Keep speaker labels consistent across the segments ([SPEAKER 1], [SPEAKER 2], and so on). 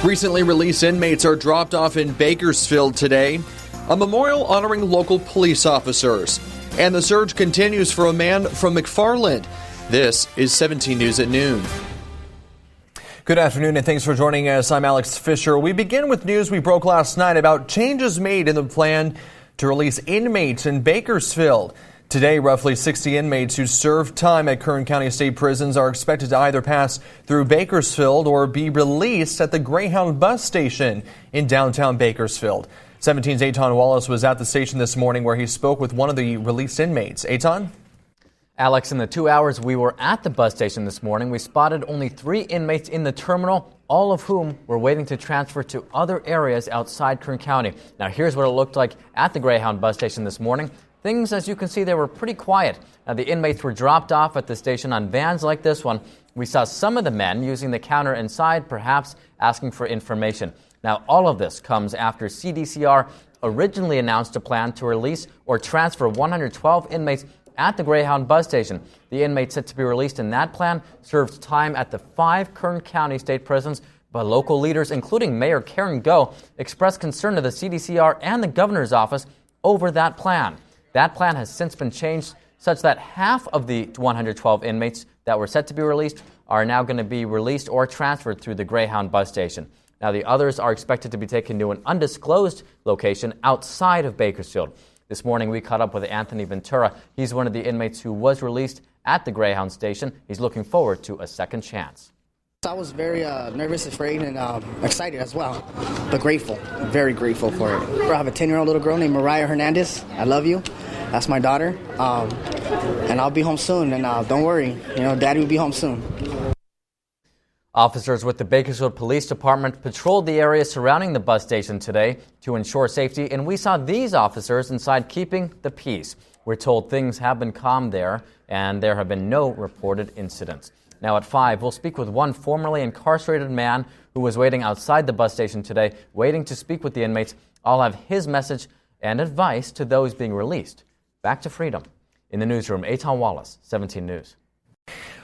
[SPEAKER 1] Recently released inmates are dropped off in Bakersfield today. A memorial honoring local police officers. And the search continues for a man from McFarland. This is 17 News at noon.
[SPEAKER 2] Good afternoon and thanks for joining us. I'm Alex Fisher. We begin with news we broke last night about changes made in the plan to release inmates in Bakersfield. Today, roughly 60 inmates who served time at Kern County State Prisons are expected to either pass through Bakersfield or be released at the Greyhound bus station in downtown Bakersfield. 17's Eitan Wallace was at the station this morning where he spoke with one of the released inmates. Eitan?
[SPEAKER 3] Alex, in the 2 hours we were at the bus station this morning, we spotted only 3 inmates in the terminal, all of whom were waiting to transfer to other areas outside Kern County. Now, here's what it looked like at the Greyhound bus station this morning. Things, as you can see, they were pretty quiet. Now, the inmates were dropped off at the station on vans like this one. We saw some of the men using the counter inside, perhaps asking for information. Now, all of this comes after CDCR originally announced a plan to release or transfer 112 inmates at the Greyhound bus station. The inmates set to be released in that plan served time at the 5 Kern County state prisons, but local leaders, including Mayor Karen Go, expressed concern to the CDCR and the governor's office over that plan. That plan has since been changed such that half of the 112 inmates that were set to be released are now going to be released or transferred through the Greyhound bus station. Now, the others are expected to be taken to an undisclosed location outside of Bakersfield. This morning, we caught up with Anthony Ventura. He's one of the inmates who was released at the Greyhound station. He's looking forward to a second chance.
[SPEAKER 4] I was very nervous, afraid, and excited as well, but grateful, very grateful for it. I have a 10-year-old little girl named Mariah Hernandez. I love you. That's my daughter, and I'll be home soon, and don't worry, Daddy will be home soon.
[SPEAKER 3] Officers with the Bakersfield Police Department patrolled the area surrounding the bus station today to ensure safety, and we saw these officers inside keeping the peace. We're told things have been calm there, and there have been no reported incidents. Now at 5, we'll speak with one formerly incarcerated man who was waiting outside the bus station today, waiting to speak with the inmates. I'll have his message and advice to those being released. Back to freedom. In the newsroom, Eitan Wallace, 17 News.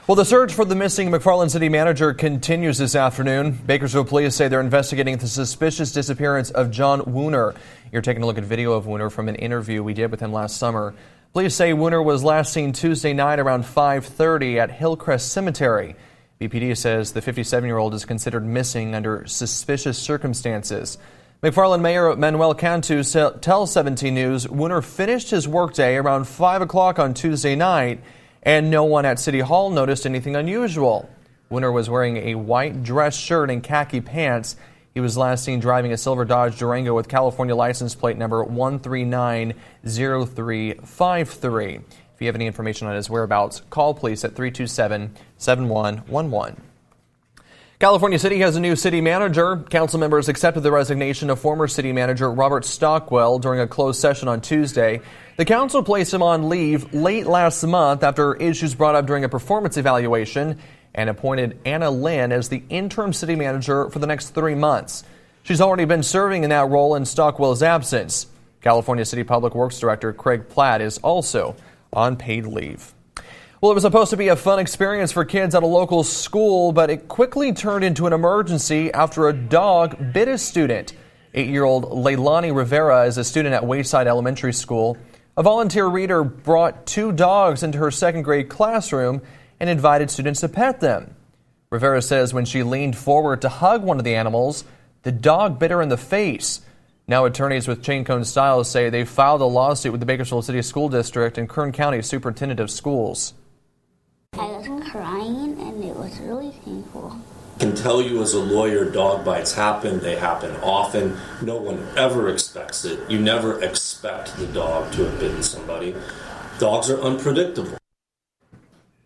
[SPEAKER 2] Well, the search for the missing McFarland city manager continues this afternoon. Bakersfield police say they're investigating the suspicious disappearance of John Wooner. You're taking a look at video of Wooner from an interview we did with him last summer. Police say Wooner was last seen Tuesday night around 5:30 at Hillcrest Cemetery. BPD says the 57-year-old is considered missing under suspicious circumstances. McFarland Mayor Manuel Cantu tells 17 News Wooner finished his workday around 5 o'clock on Tuesday night, and no one at City Hall noticed anything unusual. Wooner was wearing a white dress shirt and khaki pants. He was last seen driving a silver Dodge Durango with California license plate number 1390353. If you have any information on his whereabouts, call police at 327-7111. California City has a new city manager. Council members accepted the resignation of former city manager Robert Stockwell during a closed session on Tuesday. The council placed him on leave late last month after issues brought up during a performance evaluation and appointed Anna Lynn as the interim city manager for the next 3 months. She's already been serving in that role in Stockwell's absence. California City Public Works Director Craig Platt is also on paid leave. Well, it was supposed to be a fun experience for kids at a local school, but it quickly turned into an emergency after a dog bit a student. 8-year-old Leilani Rivera is a student at Wayside Elementary School. A volunteer reader brought 2 dogs into her second-grade classroom and invited students to pet them. Rivera says when she leaned forward to hug one of the animals, the dog bit her in the face. Now attorneys with Chain Cone Styles say they filed a lawsuit with the Bakersfield City School District and Kern County Superintendent of Schools.
[SPEAKER 5] I was crying and it was really painful.
[SPEAKER 6] I can tell you as a lawyer, dog bites happen. They happen often. No one ever expects it. You never expect the dog to have bitten somebody. Dogs are unpredictable.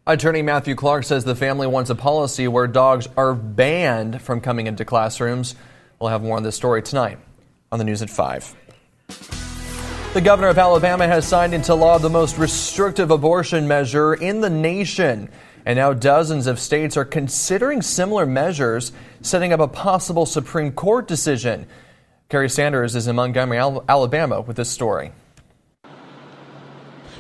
[SPEAKER 2] Attorney Matthew Clark says the family wants a policy where dogs are banned from coming into classrooms. We'll have more on this story tonight on the news at 5. The governor of Alabama has signed into law the most restrictive abortion measure in the nation. And now dozens of states are considering similar measures, setting up a possible Supreme Court decision. Kerry Sanders is in Montgomery, Alabama with this story.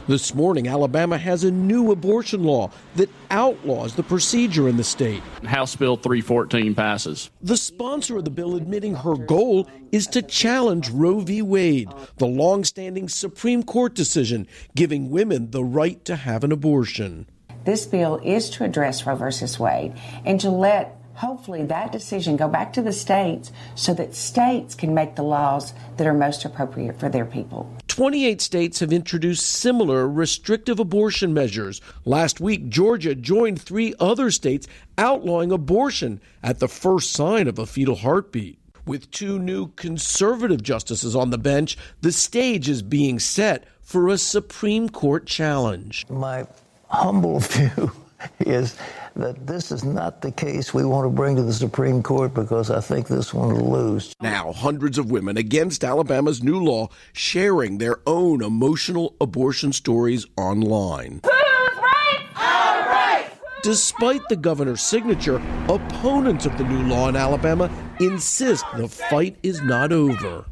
[SPEAKER 7] This morning, Alabama has a new abortion law that outlaws the procedure in the state.
[SPEAKER 8] House Bill 314 passes.
[SPEAKER 7] The sponsor of the bill admitting her goal is to challenge Roe v. Wade, the long-standing Supreme Court decision giving women the right to have an abortion.
[SPEAKER 9] This bill is to address Roe versus Wade and to let, hopefully, that decision go back to the states so that states can make the laws that are most appropriate for their people.
[SPEAKER 7] 28 states have introduced similar restrictive abortion measures. Last week, Georgia joined 3 other states outlawing abortion at the first sign of a fetal heartbeat. With 2 new conservative justices on the bench, the stage is being set for a Supreme Court challenge.
[SPEAKER 10] My humble view is that this is not the case we want to bring to the Supreme Court because I think this one will lose.
[SPEAKER 7] Now, hundreds of women against Alabama's new law sharing their own emotional abortion stories online.
[SPEAKER 11] Whose rights? Our rights!
[SPEAKER 7] Despite the governor's signature, opponents of the new law in Alabama insist the fight is not over.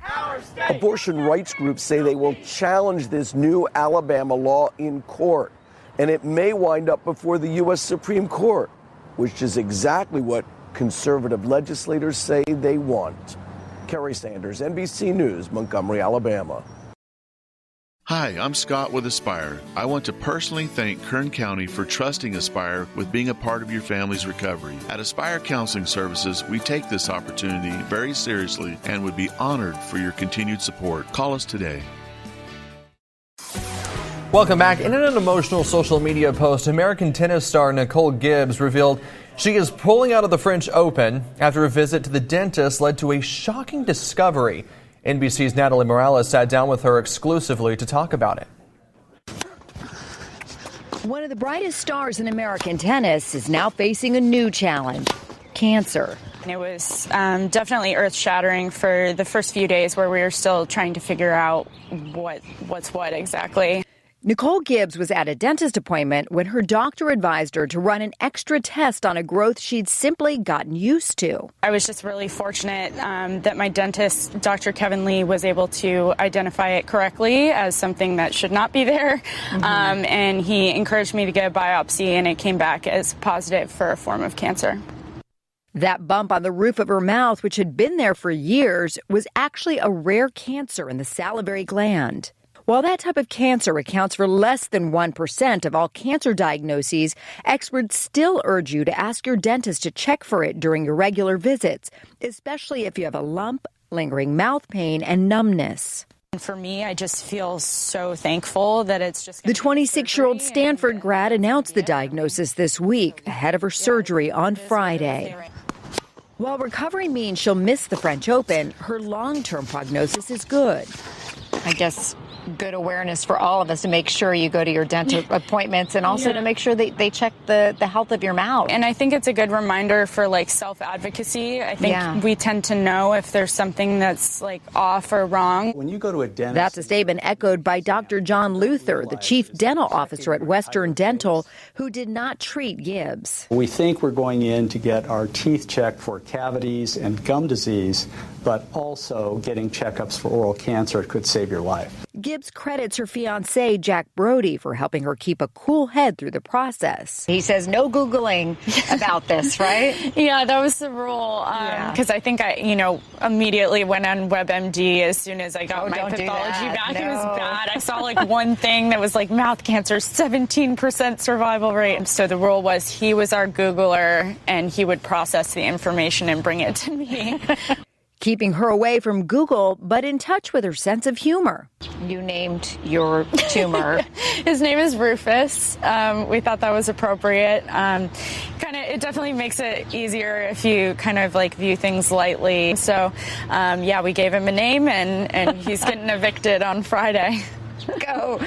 [SPEAKER 7] Abortion rights groups say they will challenge this new Alabama law in court, and it may wind up before the U.S. Supreme Court, which is exactly what conservative legislators say they want. Kerry Sanders, NBC News, Montgomery, Alabama.
[SPEAKER 12] Hi, I'm Scott with Aspire. I want to personally thank Kern County for trusting Aspire with being a part of your family's recovery. At Aspire Counseling Services, we take this opportunity very seriously and would be honored for your continued support. Call us today.
[SPEAKER 2] Welcome back. In an emotional social media post, American tennis star Nicole Gibbs revealed she is pulling out of the French Open after a visit to the dentist led to a shocking discovery. NBC's Natalie Morales sat down with her exclusively to talk about it.
[SPEAKER 13] One of the brightest stars in American tennis is now facing a new challenge: cancer.
[SPEAKER 14] It was definitely earth-shattering for the first few days where we were still trying to figure out what's what exactly.
[SPEAKER 13] Nicole Gibbs was at a dentist appointment when her doctor advised her to run an extra test on a growth she'd simply gotten used to.
[SPEAKER 14] I was just really fortunate that my dentist, Dr. Kevin Lee, was able to identify it correctly as something that should not be there. And he encouraged me to get a biopsy, and it came back as positive for a form of cancer.
[SPEAKER 13] That bump on the roof of her mouth, which had been there for years, was actually a rare cancer in the salivary gland. While that type of cancer accounts for less than 1% of all cancer diagnoses, experts still urge you to ask your dentist to check for it during your regular visits, especially if you have a lump, lingering mouth pain, and numbness.
[SPEAKER 14] For me, I just feel so thankful that it's just...
[SPEAKER 13] The 26-year-old Stanford grad announced the diagnosis this week ahead of her surgery on Friday. While recovery means she'll miss the French Open, her long-term prognosis is good.
[SPEAKER 15] I guess good awareness for all of us to make sure you go to your dental appointments and also to make sure they check the health of your mouth.
[SPEAKER 14] And I think it's a good reminder for self-advocacy. I think we tend to know if there's something that's off or wrong.
[SPEAKER 16] When you go to a dentist...
[SPEAKER 13] That's a statement echoed by Dr. John Luther, the chief dental officer at Western Dental, who did not treat Gibbs.
[SPEAKER 16] We think we're going in to get our teeth checked for cavities and gum disease, but also getting checkups for oral cancer could save your life.
[SPEAKER 13] Gibbs credits her fiancé, Jack Brody, for helping her keep a cool head through the process.
[SPEAKER 15] He says no Googling about this, right?
[SPEAKER 14] Yeah, that was the rule. Because I think I immediately went on WebMD as soon as I got my pathology back. No. It was bad. I saw one thing that was mouth cancer, 17% survival rate. So the rule was he was our Googler and he would process the information and bring it to me.
[SPEAKER 13] Keeping her away from Google, but in touch with her sense of humor.
[SPEAKER 15] You named your tumor.
[SPEAKER 14] His name is Rufus. We thought that was appropriate. It definitely makes it easier if you view things lightly. So, we gave him a name, and he's getting evicted on Friday.
[SPEAKER 15] Go.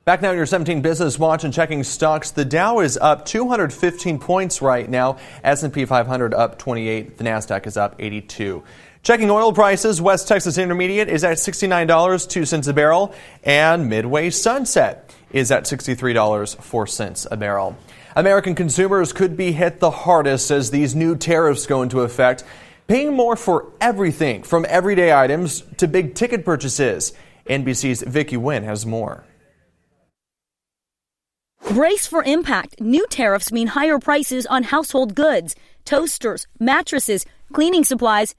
[SPEAKER 2] Back now in your 17 Business Watch and checking stocks. The Dow is up 215 points right now. S&P 500 up 28. The Nasdaq is up 82. Checking oil prices. West Texas Intermediate is at $69.02 a barrel. And Midway Sunset is at $63.04 a barrel. American consumers could be hit the hardest as these new tariffs go into effect, paying more for everything from everyday items to big ticket purchases. NBC's Vicki Nguyen has more.
[SPEAKER 17] Brace for impact. New tariffs mean higher prices on household goods, toasters, mattresses, cleaning supplies,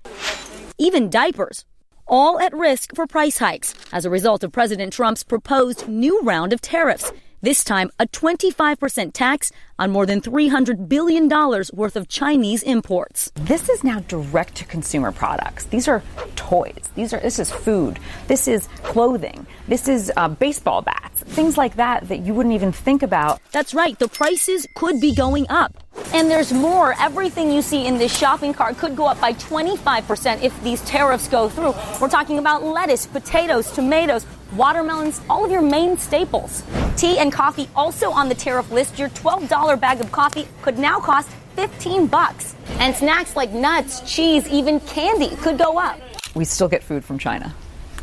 [SPEAKER 17] even diapers. All at risk for price hikes as a result of President Trump's proposed new round of tariffs. This time, a 25% tax on more than $300 billion worth of Chinese imports.
[SPEAKER 18] This is now direct-to-consumer products. These are toys. This is food. This is clothing. This is baseball bats. Things like that you wouldn't even think about.
[SPEAKER 17] That's right. The prices could be going up.
[SPEAKER 19] And there's more. Everything you see in this shopping cart could go up by 25% if these tariffs go through. We're talking about lettuce, potatoes, tomatoes, watermelons, all of your main staples. Tea and coffee also on the tariff list. Your $12 bag of coffee could now cost $15. And snacks like nuts, cheese, even candy could go up.
[SPEAKER 18] We still get food from China.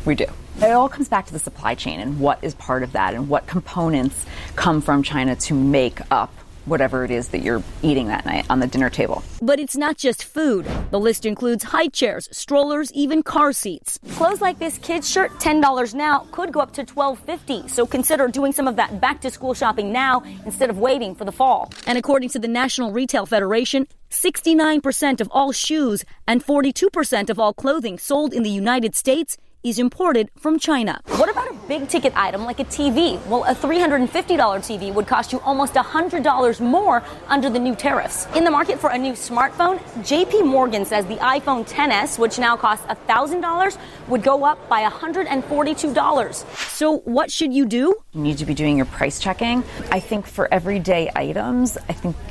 [SPEAKER 18] We do. It all comes back to the supply chain and what is part of that and what components come from China to make up whatever it is that you're eating that night on the dinner table.
[SPEAKER 17] But it's not just food. The list includes high chairs, strollers, even car seats.
[SPEAKER 19] Clothes like this kid's shirt, $10 now, could go up to $12.50. So consider doing some of that back-to-school shopping now instead of waiting for the fall.
[SPEAKER 17] And according to the National Retail Federation, 69% of all shoes and 42% of all clothing sold in the United States is imported from China.
[SPEAKER 19] What about a big ticket item like a TV? Well, a $350 TV would cost you almost $100 more under the new tariffs. In the market for a new smartphone, JP Morgan says the iPhone XS, which now costs $1,000, would go up by $142.
[SPEAKER 17] So what should you do?
[SPEAKER 18] You need to be doing your price checking. I think for everyday items,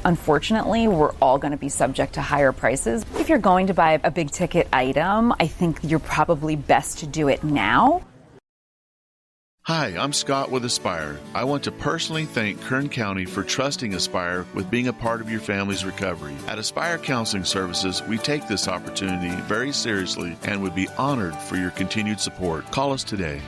[SPEAKER 18] unfortunately, we're all going to be subject to higher prices. If you're going to buy a big ticket item, I think you're probably best to do it now.
[SPEAKER 12] Hi, I'm Scott with Aspire. I want to personally thank Kern County for trusting Aspire with being a part of your family's recovery. At Aspire Counseling Services, we take this opportunity very seriously and would be honored for your continued support. Call us today.